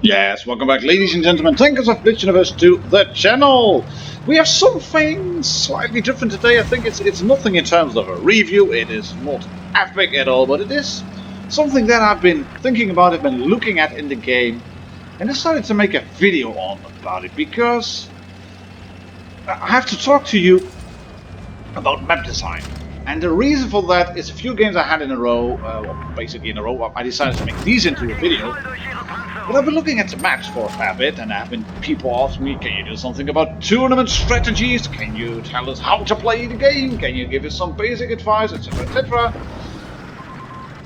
Yes, welcome back, ladies and gentlemen, Tankers of Blitz Universe to the channel. We have something slightly different today. I think it's nothing in terms of a review. It is not epic at all, but it is something that I've been thinking about, I've been looking at in the game, and decided to make a video on about it because I have to talk to you about map design. And the reason for that is a few games I had in a row, well, basically in a row, I decided to make these into a video. But I've been looking at the maps for a fair bit, and I've been people asking me, can you do something about tournament strategies? Can you tell us how to play the game? Can you give us some basic advice, etc, etc?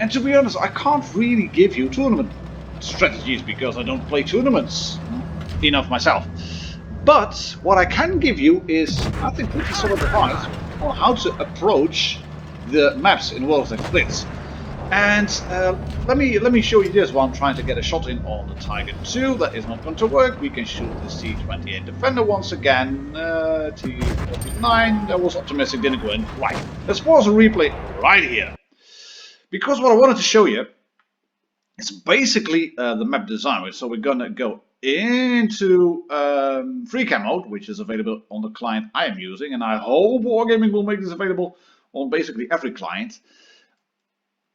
And to be honest, I can't really give you tournament strategies because I don't play tournaments enough myself. But what I can give you is, I think, pretty solid advice on how to approach the maps in World of Tanks Blitz. And let me show you this while I'm trying to get a shot in on the Tiger 2. That is not going to work. We can shoot the T-28 Defender once again. T-49, that was optimistic, didn't go in. Right, let's pause and replay right here. Because what I wanted to show you is basically the map design. So we're going to go into free cam mode, which is available on the client I am using. And I hope Wargaming will make this available on basically every client.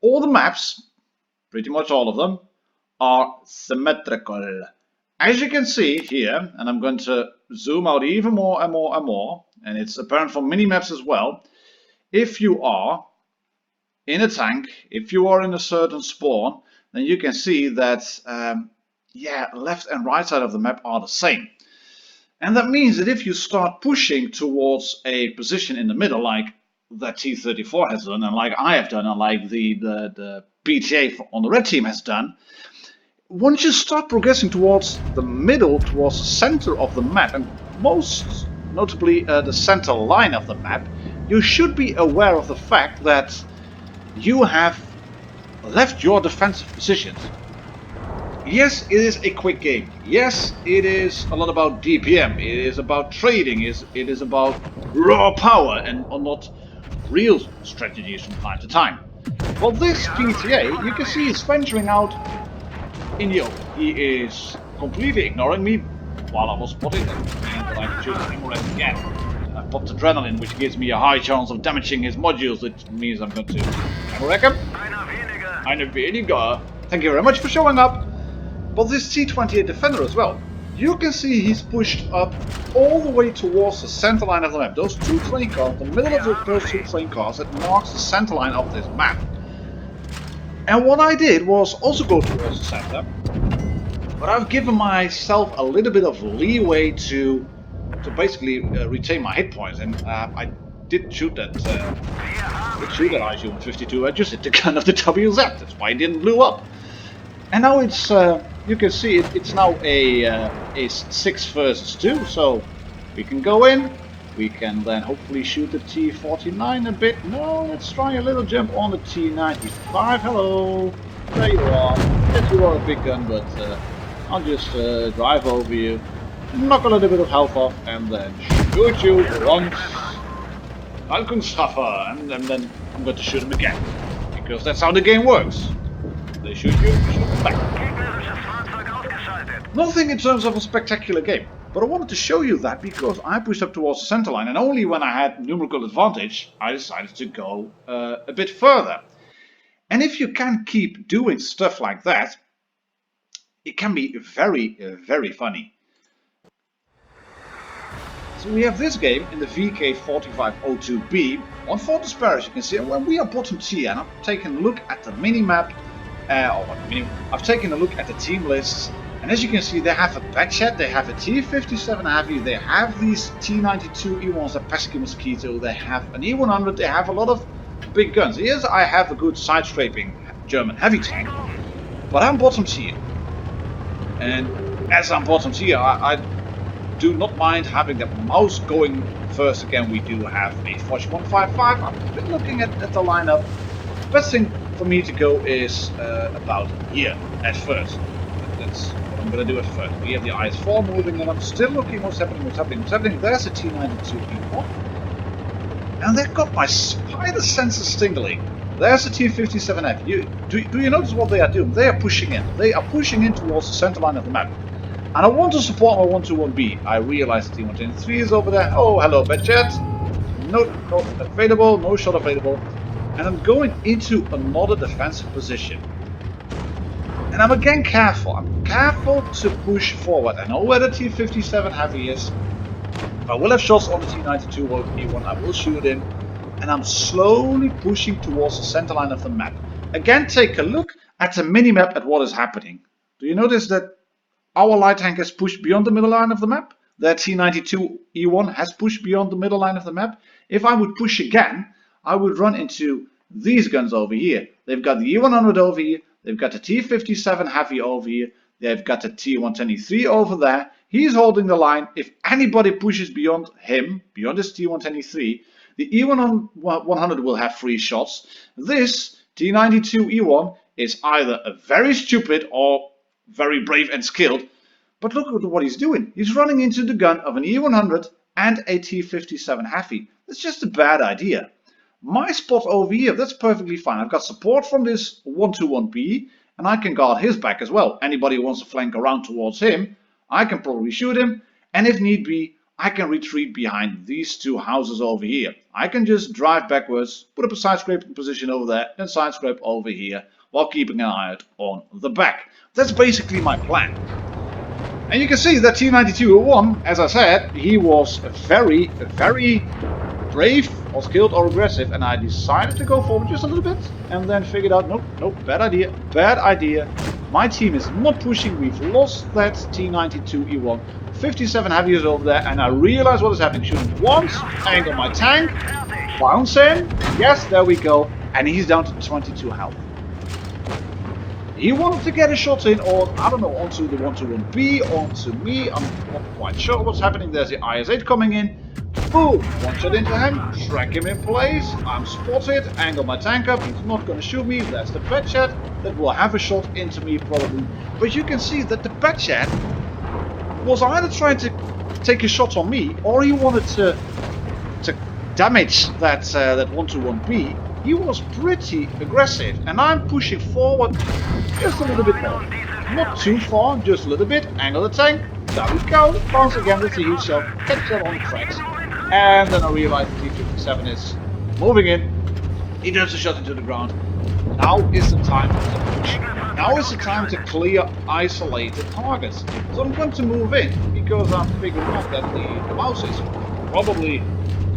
All the maps, pretty much all of them, are symmetrical. As you can see here, and I'm going to zoom out even more and more and more, and it's apparent from mini-maps as well, if you are in a tank, if you are in a certain spawn, then you can see that, left and right side of the map are the same. And that means that if you start pushing towards a position in the middle, like that T-34 has done, and like I have done, and like the PTA on the red team has done, once you start progressing towards the middle, towards the center of the map, and most notably the center line of the map, you should be aware of the fact that you have left your defensive positions. Yes, it is a quick game. Yes, it is a lot about DPM. It is about trading. It is about raw power and not real strategies from time to time. Well, this PTA, you can see, is venturing out in the open. He is completely ignoring me while I was spotting him, and I can shoot him again. I popped adrenaline, which gives me a high chance of damaging his modules, which means I'm going to wreck him. Eine weniger. Thank you very much for showing up. But this T-28 Defender as well, you can see he's pushed up all the way towards the center line of the map. Those two train cars, the middle of those two train cars, that marks the center line of this map. And what I did was also go towards the center, but I've given myself a little bit of leeway to basically retain my hit points, and I did shoot that ISU-152. I just hit the gun of the WZ. That's why it didn't blow up. And now it's you can see it's now a 6 versus 2, so we can go in. We can then hopefully shoot the T-49 a bit. No, let's try a little jump on the T-95. Hello, there you are. Yes, you are a big gun, but I'll just drive over you, knock a little bit of health off, and then shoot you once. and then I'm going to shoot him again, because that's how the game works. They shoot you them back. Nothing in terms of a spectacular game, but I wanted to show you that because I pushed up towards the center line, and only when I had numerical advantage I decided to go a bit further. And if you can keep doing stuff like that, it can be very, very funny. So we have this game in the VK4502B on Fortress Paris. You can see when we are bottom tier, and I've taken a look at the mini-map, I've taken a look at the team lists, and as you can see, they have a Batchat, they have a T57 Heavy, they have these T92 E1s, a pesky mosquito, they have an E100, they have a lot of big guns. Yes, I have a good side-scraping German heavy tank, but I'm bottom tier. And as I'm bottom tier, I do not mind having the mouse going first again. We do have a Forge 155. I've been looking at the lineup. The best thing for me to go is about here at first. That's what I'm going to do at first. We have the IS-4 moving, and I'm still looking what's happening. There's a T92 E1. And they've got my spider senses tingling. There's a T57F. Do you notice what they are doing? They are pushing in. They are pushing in towards the center line of the map. And I want to support my 121B. I realize the T123 is over there. Oh, hello, Batchat. No available, no shot available. And I'm going into another defensive position. And I'm again careful. I'm careful to push forward. I know where the T57 Heavy is. If I will have shots on the T92 or E1, I will shoot him. And I'm slowly pushing towards the center line of the map. Again, take a look at the mini-map at what is happening. Do you notice that our light tank has pushed beyond the middle line of the map? That T92 E1 has pushed beyond the middle line of the map. If I would push again, I would run into these guns over here. They've got the E100 over here. They've got the T57 Heavy over here. They've got the T123 over there. He's holding the line. If anybody pushes beyond him, beyond this T123, the E100 will have 3 shots. This T92 E1 is either a very stupid or very brave and skilled. But look at what he's doing. He's running into the gun of an E100 and a T57 Heavy. That's just a bad idea. My spot over here, that's perfectly fine. I've got support from this 121B, and I can guard his back as well. Anybody who wants to flank around towards him, I can probably shoot him. And if need be, I can retreat behind these 2 houses over here. I can just drive backwards, put up a side scraping position over there, and side scrape over here, while keeping an eye out on the back. That's basically my plan. And you can see that T9201, as I said, he was very, very brave or skilled or aggressive, and I decided to go forward just a little bit and then figured out, nope, bad idea. My team is not pushing. We've lost that T92E1. 57 Heavy is over there, and I realize what is happening. Shooting once, angle my tank, bounce in, yes, there we go, and he's down to 22 health. He wanted to get a shot in, or I don't know, onto the 121B, onto me. I'm not quite sure what's happening. There's the IS-8 coming in. Boom! One shot into him, track him in place. I'm spotted, angle my tank up. He's not going to shoot me. That's the Batchat that will have a shot into me probably. But you can see that the Batchat was either trying to take a shot on me, or he wanted to damage that 121B. He was pretty aggressive, and I'm pushing forward just a little bit more. Not too far, just a little bit. Angle the tank. There we go. Bounce again with the heat shell. Catch that on the tracks. And then I realize the T57 is moving in. He does a shot into the ground. Now is the time to push. Now is the time to clear isolated targets. So I'm going to move in because I'm figuring out that the mouse is probably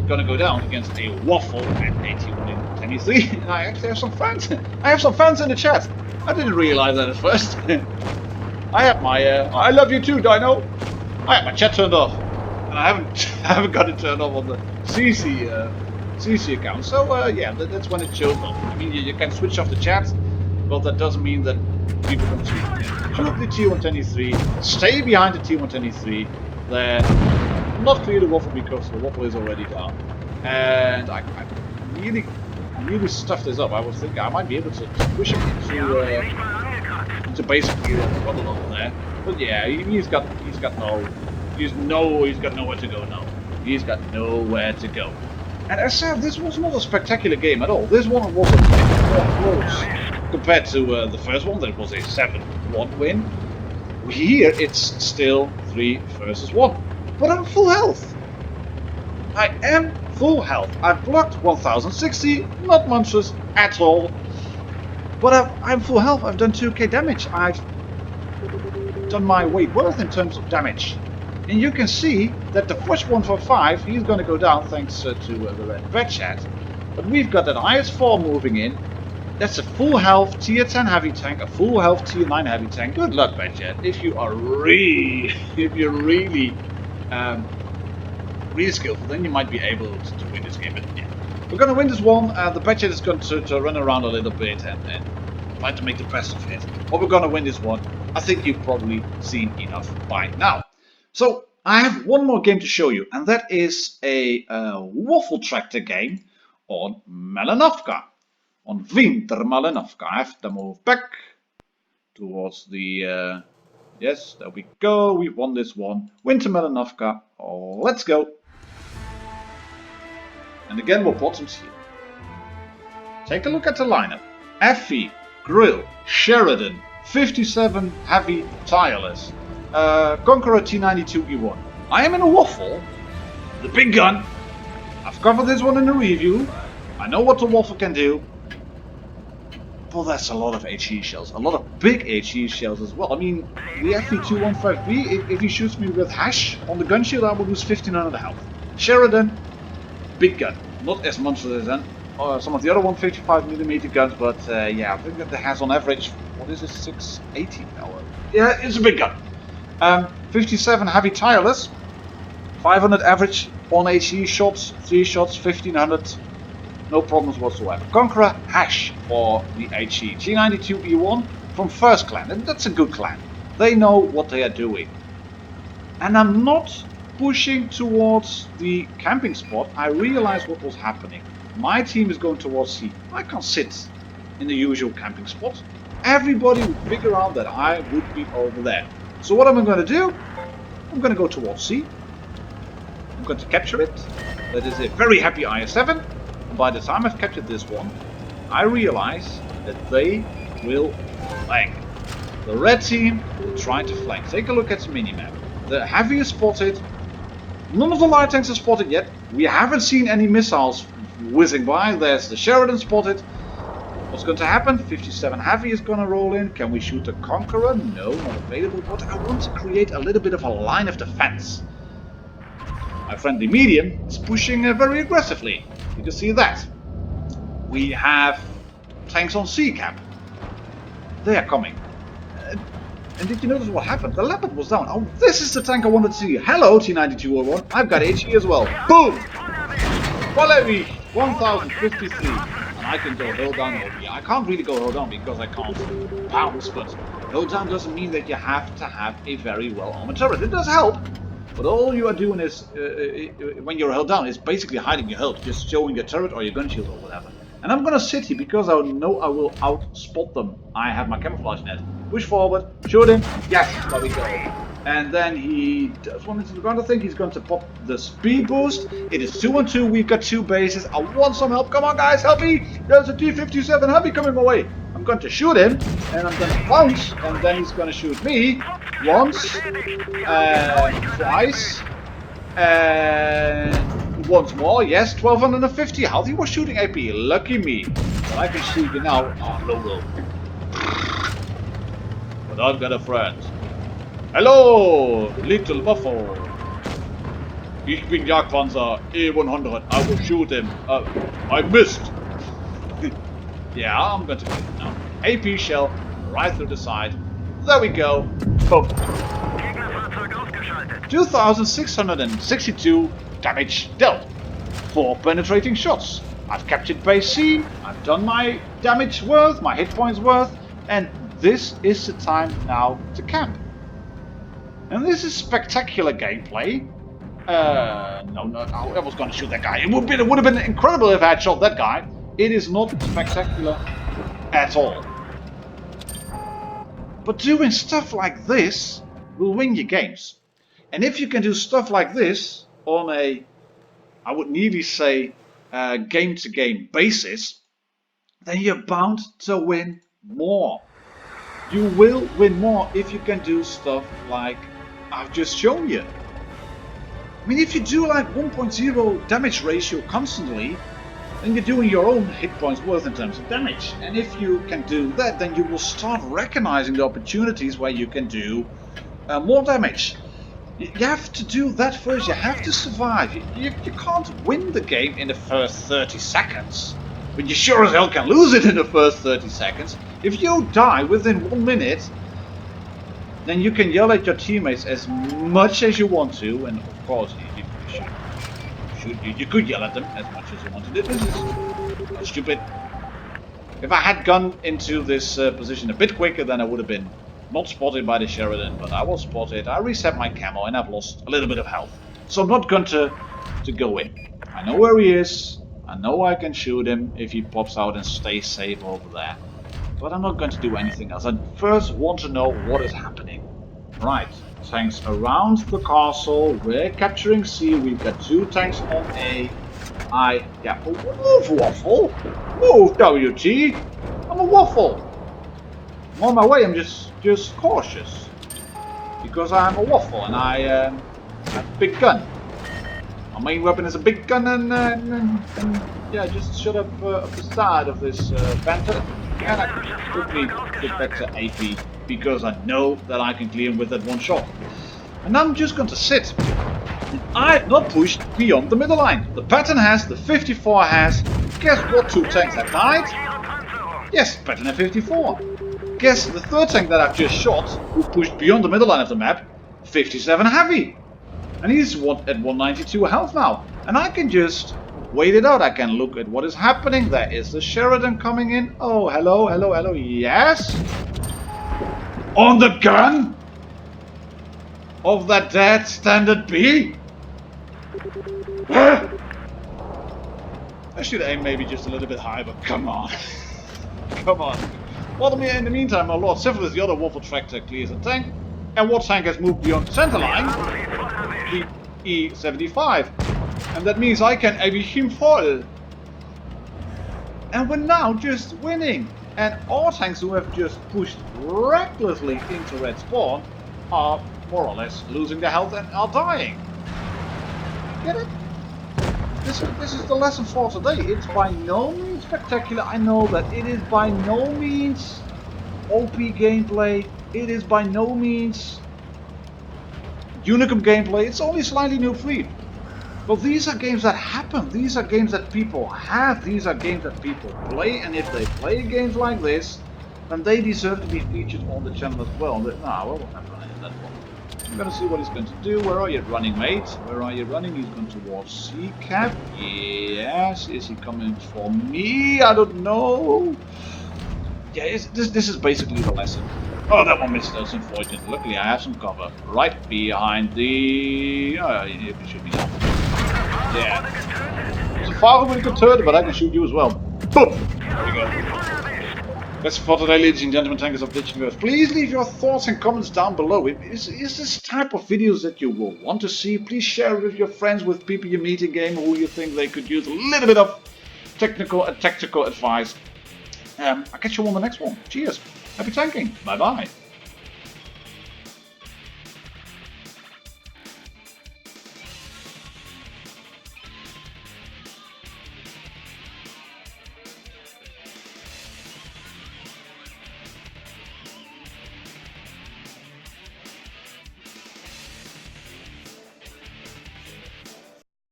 going to go down against a waffle at 81-23. And I actually have some fans. I have some fans in the chat. I didn't realize that at first. I have my I love you too, Dino. I have my chat turned off, and I haven't got it turned off on the CC account. So yeah, that's when it shows up. I mean, you can switch off the chat, but that doesn't mean that people can shoot the T123, stay behind the T123, then not clear the waffle because the waffle is already down. And I really stuffed this up. I was thinking I might be able to push him into basically the bubble over there. But yeah, he's got nowhere to go now. He's got nowhere to go. And as I said, this was not a spectacular game at all. This one was a bit more close compared to the first one. That was a 7-1 win. Here it's still 3 versus 1. But I'm full health. I am full health. I've blocked 1060, not monstrous at all. But I'm full health. I've done 2k damage. I've done my weight worth in terms of damage. And you can see that the first 145, he's going to go down thanks to the red chat. But we've got that IS-4 moving in. That's a full health tier 10 heavy tank, a full health tier 9 heavy tank. Good luck, red chat. If you are really, if you're really skillful, then you might be able to win this game. But yeah, we're going to win this one. The budget is going to run around a little bit and try to make the best of it. But we're going to win this one. I think you've probably seen enough by now. So I have one more game to show you, and that is a waffle tractor game on Malenovka, on Winter Malenovka. I have to move back towards the... yes, there we go. We won this one. Winter Malenovka. Let's go. And again, we're bottoms here. Take a look at the lineup. Effie, Grill, Sheridan, 57 heavy tireless, Conqueror T92E1. I am in a waffle, the big gun. I've covered this one in the review. I know what the waffle can do. But that's a lot of HE shells, a lot of big HE shells as well. I mean, the FE215B, if he shoots me with hash on the gun shield, I will lose 1500 health. Sheridan, big gun, not as monstrous as some of the other 155mm guns, but yeah, I think that the has on average, what is it, 680 power? Yeah, it's a big gun. 57 heavy tireless, 500 average on HE shots, 3 shots, 1500, no problems whatsoever. Conqueror hash for the HE. G92E1 from First Clan, and that's a good clan. They know what they are doing. And I'm not pushing towards the camping spot. I realized what was happening. My team is going towards C. I can't sit in the usual camping spot. Everybody would figure out that I would be over there. So what am I going to do? I'm going to go towards C. I'm going to capture it. That is a very happy IS-7. And by the time I've captured this one, I realize that they will flank. The red team will try to flank. Take a look at the minimap. The heavy is spotted. None of the light tanks are spotted yet. We haven't seen any missiles whizzing by. There's the Sheridan spotted. What's going to happen? 57 heavy is going to roll in. Can we shoot the Conqueror? No, not available. But I want to create a little bit of a line of defense. My friendly medium is pushing very aggressively. You can see that. We have tanks on C cap. They are coming. And did you notice what happened? The Leopard was down. Oh, this is the tank I wanted to see. Hello, T9201. I've got HE as well. Boom! Volley! 1053. And I can go hold down over here. I can't really go hold down because I can't bounce, but hold down doesn't mean that you have to have a very well armored turret. It does help, but all you are doing is, when you're held down, is basically hiding your health, just showing your turret or your gun shield or whatever. And I'm gonna sit here because I know I will outspot them. I have my camouflage net. Push forward, shoot him. Yes, there we go. And then he does one into the ground. I think he's going to pop the speed boost. It is 2-on-2. We've got 2 bases. I want some help. Come on, guys, help me. There's a T-57 heavy coming my way. I'm going to shoot him, and I'm going to bounce, and then he's going to shoot me once, twice, and once more. Yes, 1250 health. He was shooting AP. Lucky me. But I can shoot you now. Oh, no. But I've got a friend. Hello, little buffalo. Ich bin Jagdpanzer E100. I will shoot him. I missed. Yeah, I'm going to kill him now. AP shell right through the side. There we go. Boom. 2,662 damage dealt. 4 penetrating shots. I've captured base C. I've done my damage worth, my hit points worth, and this is the time now to camp. And this is spectacular gameplay. No, I was going to shoot that guy. It would have been incredible if I had shot that guy. It is not spectacular at all. But doing stuff like this will win you games. And if you can do stuff like this on a, I would nearly say, game-to-game basis, then you're bound to win more. You will win more if you can do stuff like I've just shown you. I mean, if you do like 1.0 damage ratio constantly, then you're doing your own hit points worth in terms of damage. And if you can do that, then you will start recognizing the opportunities where you can do more damage. You have to do that first. You have to survive. You can't win the game in the first 30 seconds. But you sure as hell can lose it in the first 30 seconds. If you die within 1 minute, then you can yell at your teammates as much as you want to. And of course, you could yell at them as much as you wanted. This is stupid. If I had gone into this position a bit quicker, then I would have been not spotted by the Sheridan, but I was spotted. I reset my camo and I've lost a little bit of health. So I'm not going to go in. I know where he is. I know I can shoot him if he pops out and stays safe over there. But I'm not going to do anything else. I first want to know what is happening. Right. Tanks around the castle. We're capturing C. We've got 2 tanks on A. Move, Waffle. Move, WT. I'm a Waffle. I'm on my way. I'm just cautious. Because I'm a Waffle and I have a big gun. My main weapon is a big gun and yeah, just shut up the side of this Panther. And I can quickly get back to AP because I know that I can clear him with that one shot. And I'm just going to sit. I've not pushed beyond the middle line. The Patton has, the 54 has. Guess what 2 tanks have died? Yes, Patton and 54. Guess the 3rd tank that I've just shot, who pushed beyond the middle line of the map, 57 heavy. And he's at 192 health now. And I can just wait it out. I can look at what is happening. There is the Sheridan coming in. Oh, hello, hello, hello. Yes. On the gun of that dead standard B. I should aim maybe just a little bit higher, but come on. Come on. Well, in the meantime, my Lord Syphilis, the other Waffle tractor, clears a tank. And what tank has moved beyond the center line? The E75. And that means I can aim him full. And we're now just winning. And our tanks who have just pushed recklessly into red spawn are more or less losing their health and are dying. Get it? This is the lesson for today. It's by no means spectacular. I know that it is by no means OP gameplay. It is by no means Unicum gameplay. It's only slightly new fleet. But these are games that happen. These are games that people have. These are games that people play. And if they play games like this, then they deserve to be featured on the channel as well. Well, we'll have to end that one. I'm going to see what he's going to do. Where are you running, mate? Where are you running? He's going towards C-Cap. Yes. Is he coming for me? I don't know. Yeah, this is basically the lesson. Oh, that one missed. That's unfortunate. Luckily, I have some cover right behind the... Oh, it should be down. Yeah. It's a far away good turret, but I can shoot you as well. Boom! There we go. That's it for today, ladies and gentlemen, tankers of Blitz Universe. Please leave your thoughts and comments down below. Is this type of videos that you will want to see? Please share it with your friends, with people you meet in game who you think they could use a little bit of technical and tactical advice. I'll catch you on the next one. Cheers. Happy tanking. Bye-bye.